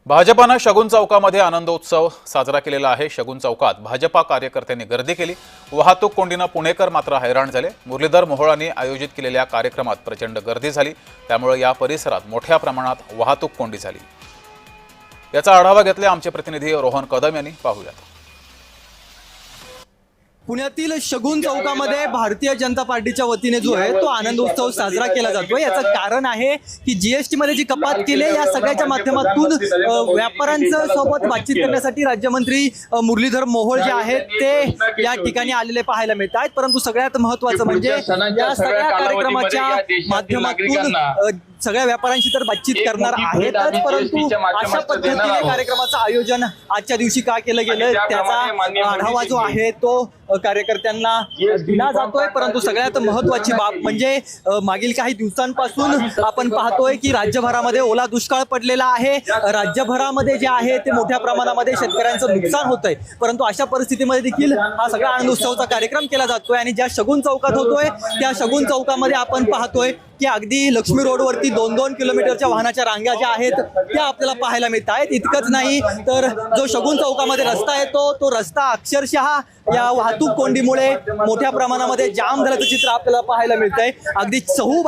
भाजपानं शगुन चौकामध्ये आनंदोत्सव साजरा केलेला आहे। शगुन चौकात भाजपा कार्यकर्त्यांनी गर्दी केली। वाहतूक कोंडीनं पुणेकर मात्र हैराण झाले। मुरलीधर मोहोळांनी आयोजित केलेल्या कार्यक्रमात प्रचंड गर्दी झाली, त्यामुळे या परिसरात मोठ्या प्रमाणात वाहतूक कोंडी झाली। याचा आढावा घेतले आमचे प्रतिनिधी रोहन कदम यांनी। पाहूयात। पुण्यातील शगुन चौकामध्ये भारतीय जनता पार्टीच्या वतीने जो आहे तो आनंदोत्सव साजरा केला जातोय। याचं कारण आहे की जीएसटी मध्ये जी कपात केली या सगळ्याच्या माध्यमातून व्यापाऱ्यांच्या सोबत बातचीत करण्यासाठी राज्यमंत्री मुरलीधर मोहोळ जे आहेत ते या ठिकाणी आलेले पाहायला मिळत आहेत। परंतु सगळ्यात महत्त्वाचं म्हणजे या सगळ्या कार्यक्रमाच्या माध्यमातून सगळ्या व्यापाऱ्यांशी तर बातचीत करणार आहेतच, परंतु अशा पद्धतीने कार्यक्रमाचं आयोजन आजच्या दिवशी का केलं गेलं त्याचा आढावा जो आहे तो कार्यकर्त्यांना दिला जातोय। परंतु सगळ्यात महत्त्वाची बाब म्हणजे मागील काही दिवसांपासून आपण पाहतोय की राज्यभरामध्ये ओला दुष्काळ पडलेला आहे। राज्यभरामध्ये जे आहे ते मोठ्या प्रमाणामध्ये शेतकऱ्यांचं नुकसान होतंय, परंतु अशा परिस्थितीमध्ये देखील हा सगळा आनंदोत्सवाचा कार्यक्रम केला जातोय। आणि ज्या शगुन चौकात होतोय त्या शगुन चौकामध्ये आपण पाहतोय की अगदी लक्ष्मी रोडवरती 2-2 किलोमीटरच्या वाहनाच्या रांगा ज्या आहेत त्या आपल्याला पाहायला मिळत आहेत। इतकंच नाही तर जो शगुन चौकामध्ये रस्ता येतो तो रस्ता अक्षरशः या वाहतूक कोंडीमुळे मोठ्या प्रमाणामध्ये जाम झाल्याचं चित्र आपल्याला पाहायला मिळतंय। अगदी चहू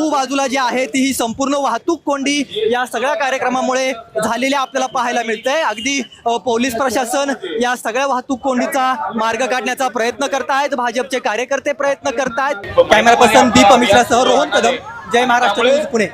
बाजूला जी आहे ती ही संपूर्ण वाहतूक कोंडी या सगळ्या कार्यक्रमामुळे झालेल्या आपल्याला पाहायला मिळतंय। अगदी पोलीस प्रशासन या सगळ्या वाहतूक कोंडीचा मार्ग काढण्याचा प्रयत्न करतायत, भाजपचे कार्यकर्ते प्रयत्न करतायत। कॅमेरा पर्सन दीप मिश्रासह रोहन कदम, जय महाराष्ट्र न्यूज, पुणे।